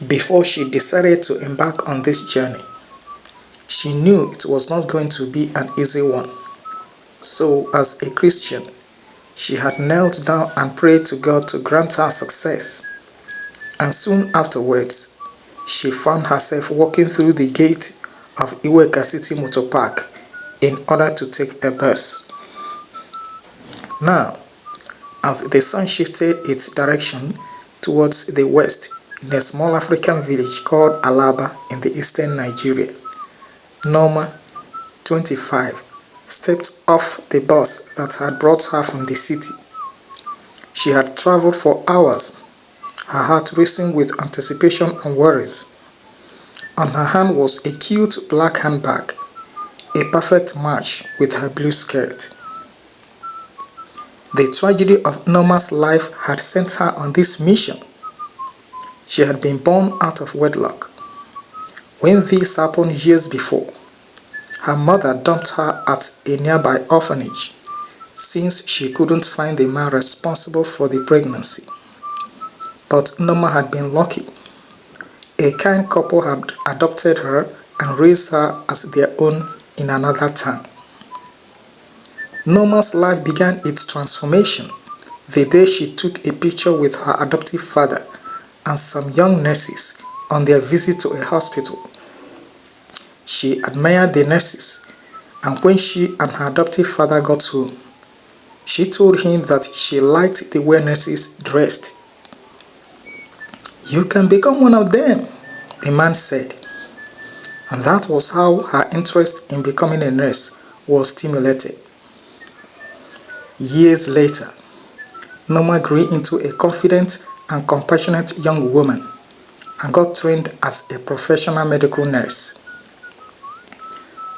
Before she decided to embark on this journey, she knew it was not going to be an easy one. So, as a Christian, she had knelt down and prayed to God to grant her success. And soon afterwards, she found herself walking through the gate of Iweka City Motor Park in order to take a bus. Now, as the sun shifted its direction towards the west in a small African village called Alaba in the eastern Nigeria, Nneoma, 25, stepped off the bus that had brought her from the city. She had traveled for hours, her heart racing with anticipation and worries. On her hand was a cute black handbag, a perfect match with her blue skirt. The tragedy of Nneoma's life had sent her on this mission. She had been born out of wedlock. When this happened years before, her mother dumped her at a nearby orphanage since she couldn't find the man responsible for the pregnancy. But Nneoma had been lucky. A kind couple had adopted her and raised her as their own in another town. Nneoma's life began its transformation the day she took a picture with her adoptive father and some young nurses on their visit to a hospital. She admired the nurses, and when she and her adoptive father got home, she told him that she liked the way nurses dressed. "You can become one of them," the man said. And that was how her interest in becoming a nurse was stimulated. Years later, Nneoma grew into a confident and compassionate young woman and got trained as a professional medical nurse.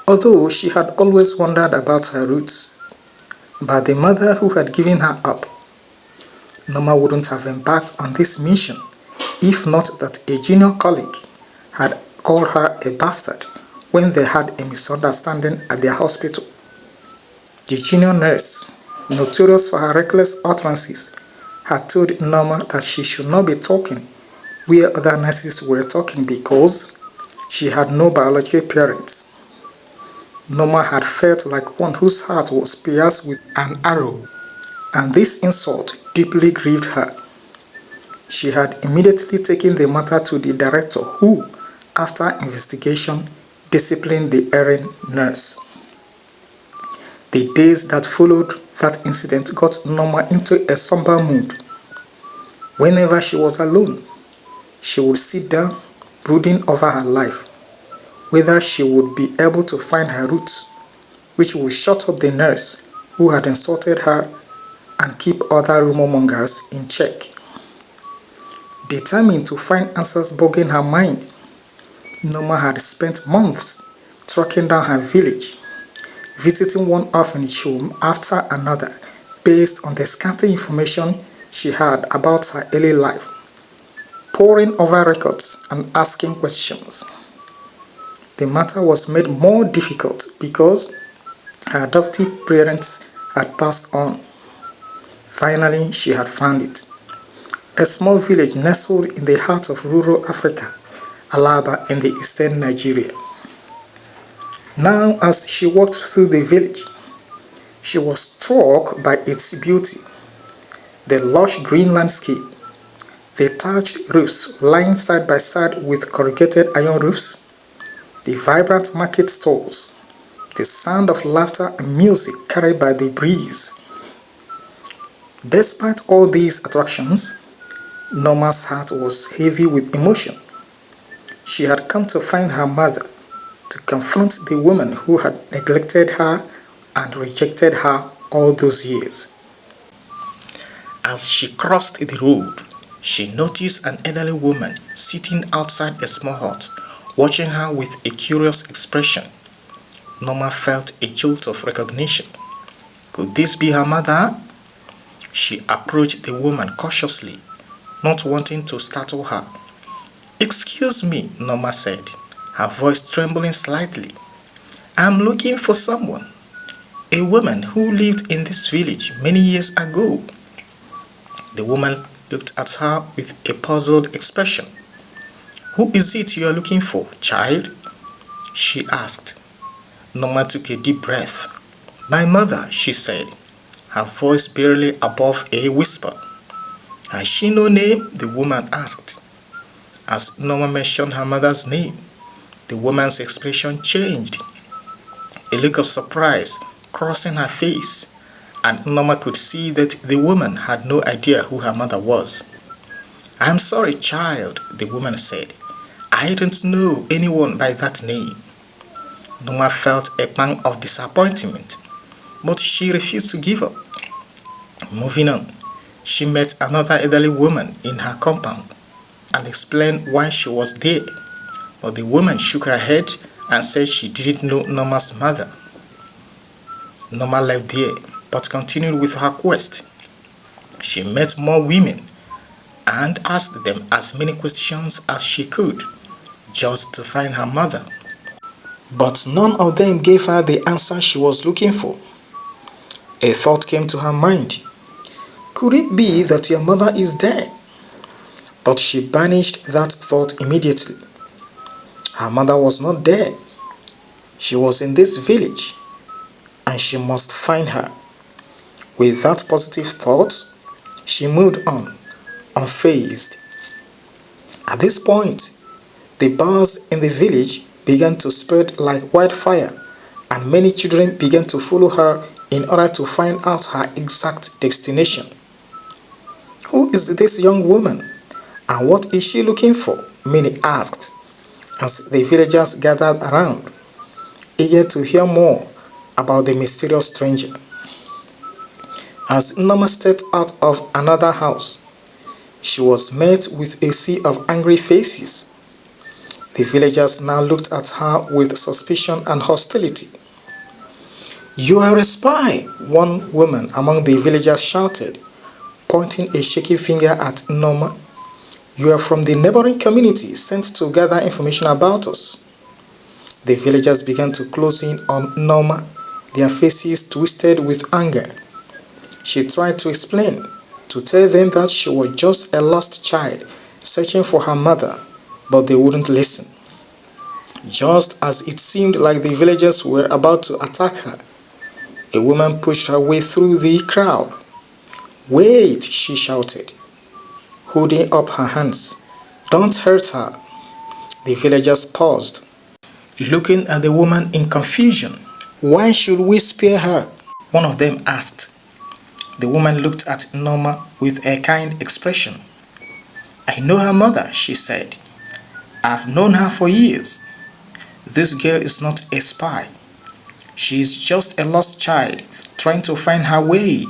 Although she had always wondered about her roots, about the mother who had given her up, Nneoma wouldn't have embarked on this mission if not that a junior colleague had called her a bastard when they had a misunderstanding at their hospital. The junior nurse, notorious for her reckless utterances, had told Nneoma that she should not be talking where other nurses were talking because she had no biological parents. Nneoma had felt like one whose heart was pierced with an arrow, and this insult deeply grieved her. She had immediately taken the matter to the director who, after investigation, disciplined the erring nurse. The days that followed that incident got Nneoma into a somber mood. Whenever she was alone, she would sit down, brooding over her life, whether she would be able to find her roots, which would shut up the nurse who had insulted her and keep other rumor-mongers in check. Determined to find answers bugging her mind, Nneoma had spent months tracking down her village, visiting one orphanage home after another based on the scanty information she had about her early life, poring over records and asking questions. The matter was made more difficult because her adoptive parents had passed on. Finally, she had found it. A small village nestled in the heart of rural Africa, Alaba in the eastern Nigeria. Now, as she walked through the village, she was struck by its beauty. The lush green landscape, the thatched roofs lying side by side with corrugated iron roofs, the vibrant market stalls, the sound of laughter and music carried by the breeze. Despite all these attractions, Nneoma's heart was heavy with emotion. She had come to find her mother, to confront the woman who had neglected her and rejected her all those years. As she crossed the road, she noticed an elderly woman sitting outside a small hut, watching her with a curious expression. Nneoma felt a jolt of recognition. Could this be her mother? She approached the woman cautiously, not wanting to startle her. "Excuse me," Nneoma said, her voice trembling slightly. "I'm looking for someone. A woman who lived in this village many years ago." The woman looked at her with a puzzled expression. "Who is it you are looking for, child?" she asked. Nneoma took a deep breath. "My mother," she said, her voice barely above a whisper. "Has she no name?" the woman asked. As Nneoma mentioned her mother's name, the woman's expression changed. A look of surprise crossing her face, and Nneoma could see that the woman had no idea who her mother was. "I'm sorry, child," the woman said. "I don't know anyone by that name." Nneoma felt a pang of disappointment, but she refused to give up. Moving on, she met another elderly woman in her compound and explained why she was there, but the woman shook her head and said she didn't know Nneoma's mother. Nneoma left there, but continued with her quest. She met more women and asked them as many questions as she could, just to find her mother. But none of them gave her the answer she was looking for. A thought came to her mind. Could it be that your mother is dead? But she banished that thought immediately. Her mother was not dead. She was in this village, and she must find her. With that positive thought, she moved on, unfazed. At this point, the buzz in the village began to spread like wildfire, and many children began to follow her in order to find out her exact destination. Who is this young woman, and what is she looking for? Many asked, as the villagers gathered around, eager to hear more about the mysterious stranger. As Nneoma stepped out of another house, she was met with a sea of angry faces. The villagers now looked at her with suspicion and hostility. "You are a spy," one woman among the villagers shouted, pointing a shaky finger at Nneoma. "You are from the neighboring community sent to gather information about us." The villagers began to close in on Nneoma, their faces twisted with anger. She tried to explain, to tell them that she was just a lost child searching for her mother, but they wouldn't listen. Just as it seemed like the villagers were about to attack her, a woman pushed her way through the crowd. "Wait," she shouted, holding up her hands. "Don't hurt her." The villagers paused, looking at the woman in confusion. "Why should we spare her?" one of them asked. The woman looked at Nneoma with a kind expression. "I know her mother," she said. "I've known her for years. This girl is not a spy. She is just a lost child trying to find her way."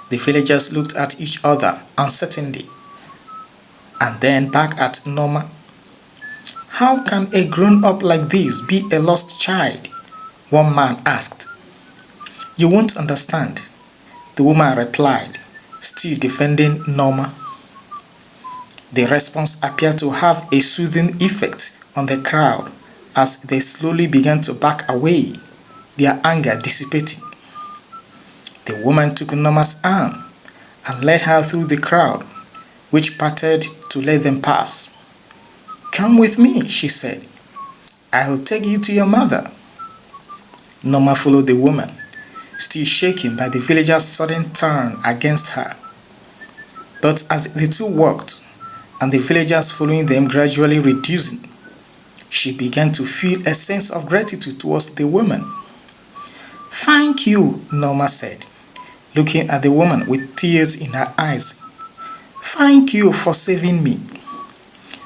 The villagers looked at each other uncertainly, and then back at Nneoma. "How can a grown-up like this be a lost child?" one man asked. "You won't understand," the woman replied, still defending Nneoma. The response appeared to have a soothing effect on the crowd as they slowly began to back away, their anger dissipating. The woman took Nneoma's arm and led her through the crowd, which parted to let them pass. "Come with me," she said. "I'll take you to your mother." Nneoma followed the woman, still shaken by the villagers' sudden turn against her. But as the two walked, and the villagers following them gradually reducing, she began to feel a sense of gratitude towards the woman. "Thank you," Nneoma said, looking at the woman with tears in her eyes. "Thank you for saving me."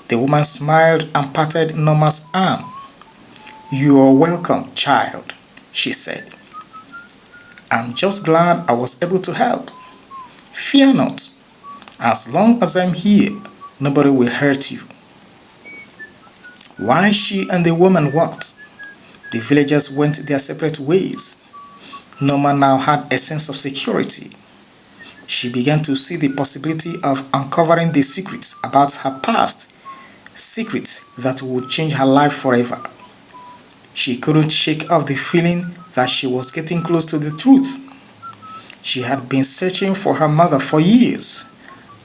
The woman smiled and patted Nneoma's arm. "You are welcome, child," she said. "I'm just glad I was able to help. Fear not. As long as I'm here, nobody will hurt you." While she and the woman walked, the villagers went their separate ways. Nneoma now had a sense of security. She began to see the possibility of uncovering the secrets about her past, secrets that would change her life forever. She couldn't shake off the feeling that she was getting close to the truth. She had been searching for her mother for years,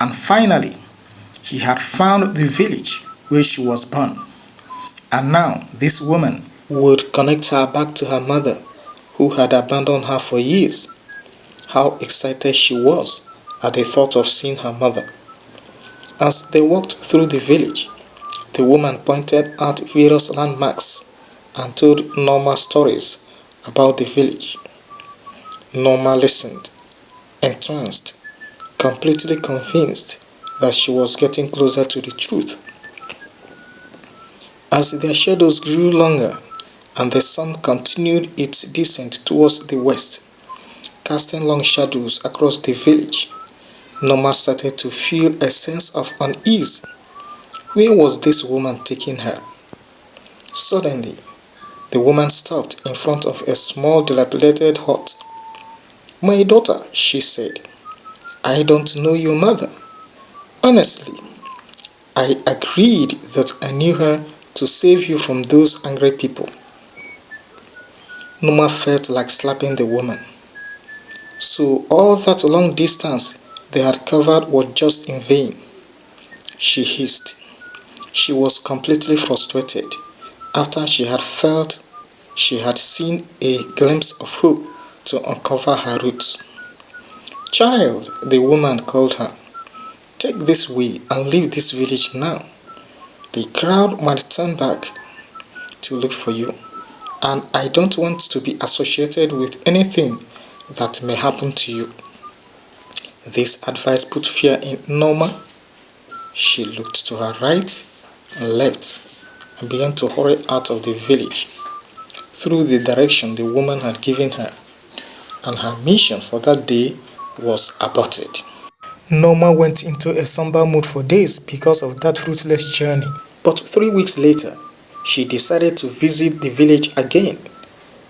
and finally, she had found the village where she was born. And now this woman would connect her back to her mother, who had abandoned her for years. How excited she was at the thought of seeing her mother. As they walked through the village, the woman pointed out various landmarks and told Nneoma stories about the village. Nneoma listened, entranced, completely convinced that she was getting closer to the truth. As their shadows grew longer and the sun continued its descent towards the west, casting long shadows across the village, Nneoma started to feel a sense of unease. Where was this woman taking her? Suddenly, the woman stopped in front of a small dilapidated hut. "My daughter," she said, "I don't know your mother. Honestly, I agreed that I knew her to save you from those angry people." Nneoma felt like slapping the woman. So all that long distance they had covered was just in vain. She hissed. She was completely frustrated after she had felt she had seen a glimpse of hope to uncover her roots. "Child," the woman called her, "take this way and leave this village now. The crowd might turn back to look for you, and I don't want to be associated with anything that may happen to you." This advice put fear in Nneoma. She looked to her right and left and began to hurry out of the village through the direction the woman had given her, and her mission for that day was aborted. Nneoma went into a somber mood for days because of that fruitless journey. But 3 weeks later, she decided to visit the village again.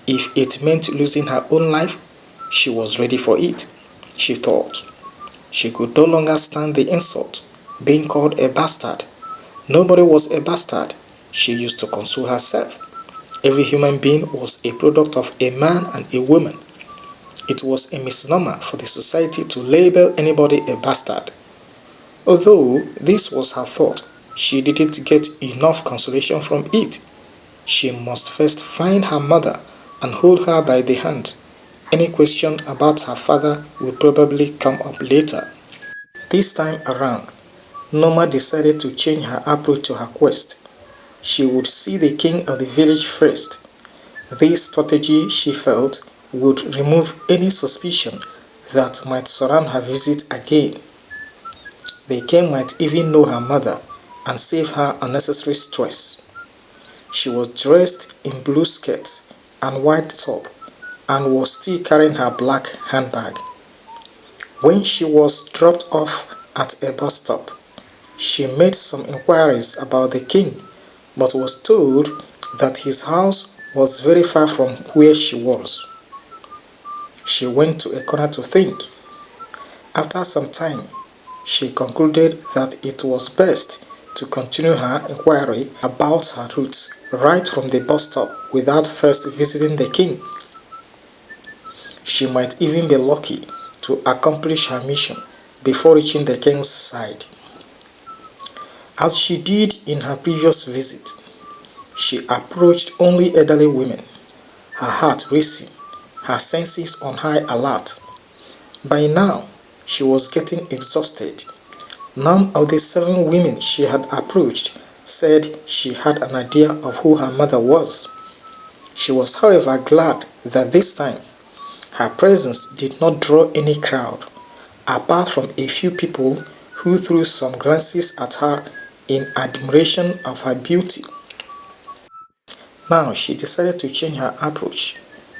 If it meant losing her own life, she was ready for it, she thought. She could no longer stand the insult, being called a bastard. Nobody was a bastard, she used to console herself. Every human being was a product of a man and a woman. It was a misnomer for the society to label anybody a bastard. Although this was her thought, she didn't get enough consolation from it. She must first find her mother and hold her by the hand. Any question about her father would probably come up later. This time around, Nneoma decided to change her approach to her quest. She would see the king of the village first. This strategy, she felt, would remove any suspicion that might surround her visit again. The king might even know her mother and save her unnecessary stress. She was dressed in blue skirt and white top and was still carrying her black handbag. When she was dropped off at a bus stop, she made some inquiries about the king, but was told that his house was very far from where she was. She went to a corner to think. After some time, she concluded that it was best to continue her inquiry about her route right from the bus stop without first visiting the king. She might even be lucky to accomplish her mission before reaching the king's side. As she did in her previous visit, she approached only elderly women, her heart racing, her senses on high alert. By now, she was getting exhausted. None of the 7 women she had approached said she had an idea of who her mother was. She was, however, glad that this time her presence did not draw any crowd, apart from a few people who threw some glances at her in admiration of her beauty. Now she decided to change her approach.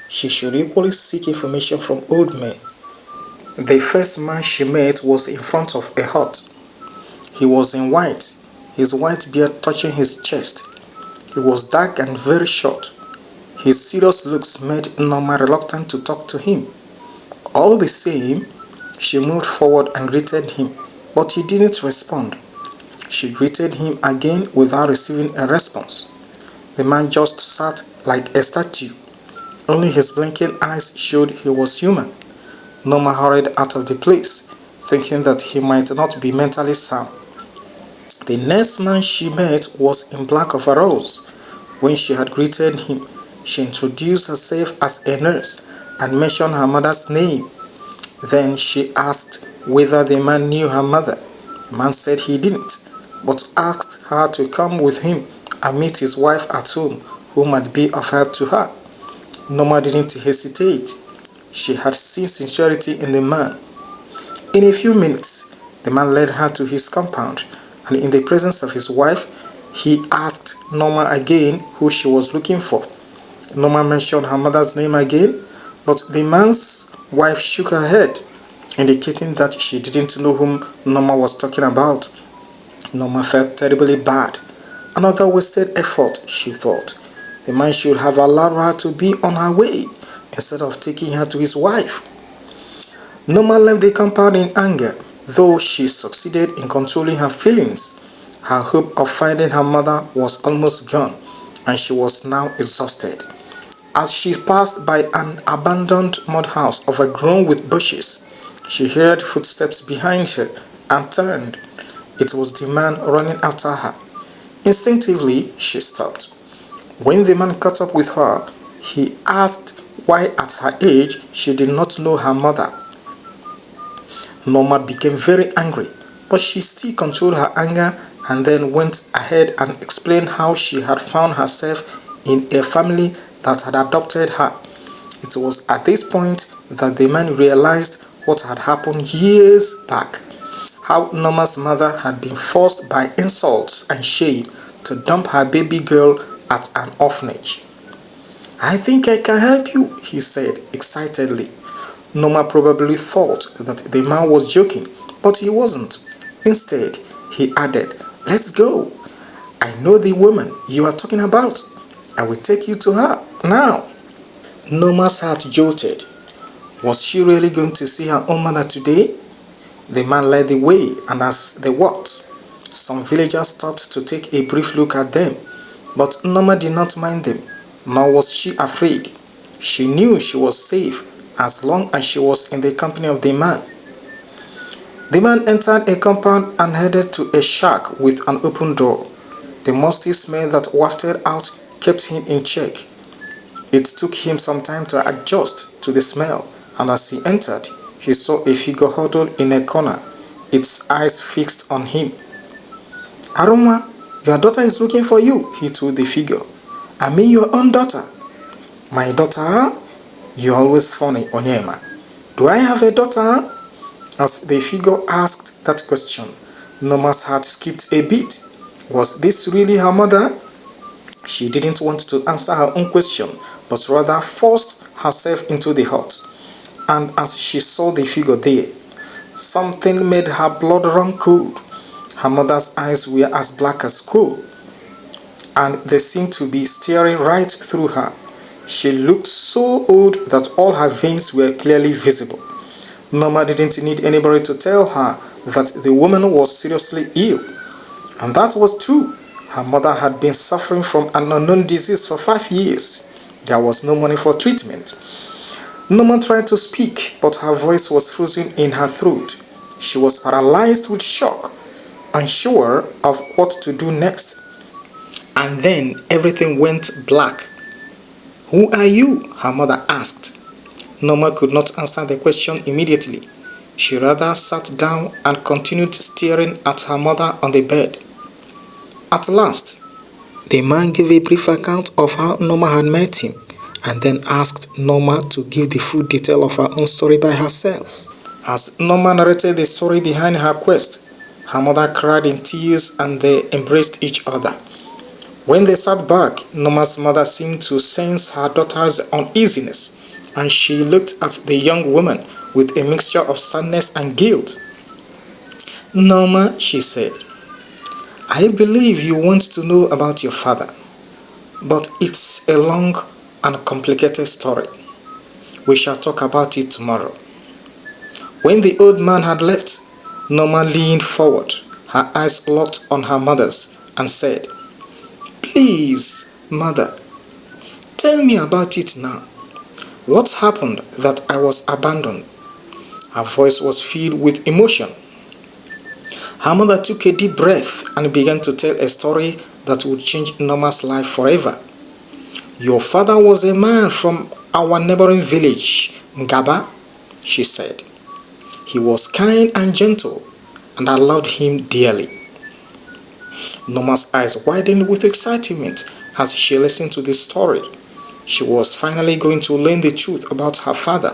She should equally seek information from old men. The first man she met was in front of a hut. He was in white, his white beard touching his chest. He was dark and very short. His serious looks made Nneoma reluctant to talk to him. All the same, she moved forward and greeted him, but he didn't respond. She greeted him again without receiving a response. The man just sat like a statue. Only his blinking eyes showed he was human. Nneoma hurried out of the place, thinking that he might not be mentally sound. The next man she met was in black overalls. When she had greeted him, she introduced herself as a nurse and mentioned her mother's name. Then she asked whether the man knew her mother. The man said he didn't, but asked her to come with him and meet his wife at home, who might be of help to her. Nneoma didn't hesitate. She had seen sincerity in the man. In a few minutes, the man led her to his compound, and in the presence of his wife, he asked Nneoma again who she was looking for. Nneoma mentioned her mother's name again, but the man's wife shook her head, indicating that she didn't know whom Nneoma was talking about. Nneoma felt terribly bad. Another wasted effort, she thought. The man should have allowed her to be on her way instead of taking her to his wife. Nneoma left the compound in anger, though she succeeded in controlling her feelings. Her hope of finding her mother was almost gone, and she was now exhausted. As she passed by an abandoned mud house overgrown with bushes, she heard footsteps behind her and turned. It was the man running after her. Instinctively, she stopped. When the man caught up with her, he asked why at her age she did not know her mother. Nneoma became very angry, but she still controlled her anger and then went ahead and explained how she had found herself in a family that had adopted her. It was at this point that the man realized what had happened years back, how Nneoma's mother had been forced by insults and shame to dump her baby girl at an orphanage. "I think I can help you," he said excitedly. Nneoma probably thought that the man was joking, but he wasn't. Instead, he added, "Let's go. I know the woman you are talking about. I will take you to her now." Nneoma's heart jolted. Was she really going to see her own mother today? The man led the way, and as they walked, some villagers stopped to take a brief look at them. But Nneoma did not mind them, nor was she afraid. She knew she was safe as long as she was in the company of the man. The man entered a compound and headed to a shack with an open door. The musty smell that wafted out kept him in check. It took him some time to adjust to the smell, and as he entered, he saw a figure huddled in a corner, its eyes fixed on him. "Aroma, your daughter is looking for you," he told the figure. "I mean your own daughter." "My daughter? You're always funny, Nneoma. Do I have a daughter?" As the figure asked that question, Nneoma's heart skipped a beat. Was this really her mother? She didn't want to answer her own question, but rather forced herself into the hut. And as she saw the figure there, something made her blood run cold. Her mother's eyes were as black as coal, and they seemed to be staring right through her. She looked so old that all her veins were clearly visible. Nneoma didn't need anybody to tell her that the woman was seriously ill. And that was true. Her mother had been suffering from an unknown disease for 5 years. There was no money for treatment. Nneoma tried to speak, but her voice was frozen in her throat. She was paralyzed with shock, unsure of what to do next. And then everything went black. "Who are you?" her mother asked. Nneoma could not answer the question immediately. She rather sat down and continued staring at her mother on the bed. At last, the man gave a brief account of how Nneoma had met him, and then asked Nneoma to give the full detail of her own story by herself. As Nneoma narrated the story behind her quest, her mother cried in tears and they embraced each other. When they sat back, Nneoma's mother seemed to sense her daughter's uneasiness, and she looked at the young woman with a mixture of sadness and guilt. "Nneoma," she said, "I believe you want to know about your father, but it's a long and complicated story. We shall talk about it tomorrow." When the old man had left, Nneoma leaned forward, her eyes locked on her mother's, and said, "Please, mother, tell me about it now. What happened that I was abandoned?" Her voice was filled with emotion. Her mother took a deep breath and began to tell a story that would change Nneoma's life forever. "Your father was a man from our neighboring village, Ngaba," she said. "He was kind and gentle, and I loved him dearly." Nneoma's eyes widened with excitement as she listened to this story. She was finally going to learn the truth about her father.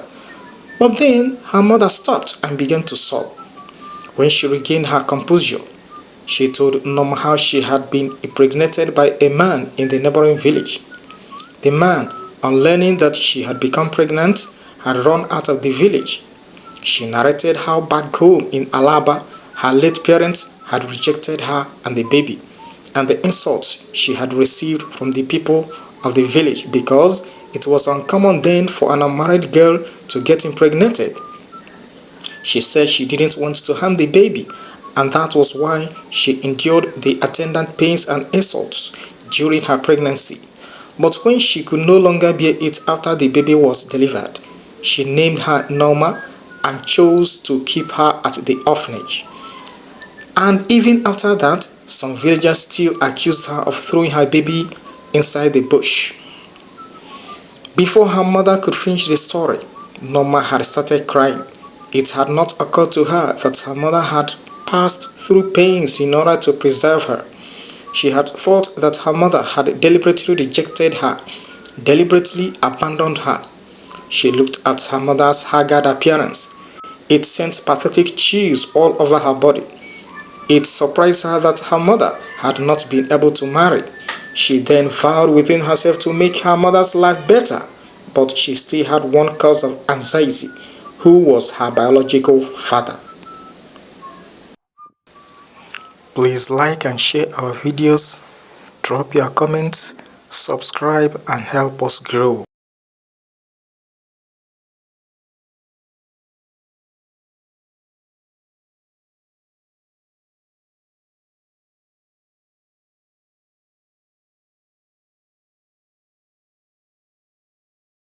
But then her mother stopped and began to sob. When she regained her composure, she told Nneoma how she had been impregnated by a man in the neighboring village. The man, on learning that she had become pregnant, had run out of the village. She narrated how back home in Alaba, her late parents had rejected her and the baby, and the insults she had received from the people of the village because it was uncommon then for an unmarried girl to get impregnated. She said she didn't want to harm the baby, and that was why she endured the attendant pains and insults during her pregnancy. But when she could no longer bear it after the baby was delivered, she named her Nneoma and chose to keep her at the orphanage. And even after that, some villagers still accused her of throwing her baby inside the bush. Before her mother could finish the story, Nneoma had started crying. It had not occurred to her that her mother had passed through pains in order to preserve her. She had thought that her mother had deliberately rejected her, deliberately abandoned her. She looked at her mother's haggard appearance. It sent pathetic chills all over her body. It surprised her that her mother had not been able to marry. She then vowed within herself to make her mother's life better, but she still had one cause of anxiety: who was her biological father? Please like and share our videos, drop your comments, subscribe and help us grow.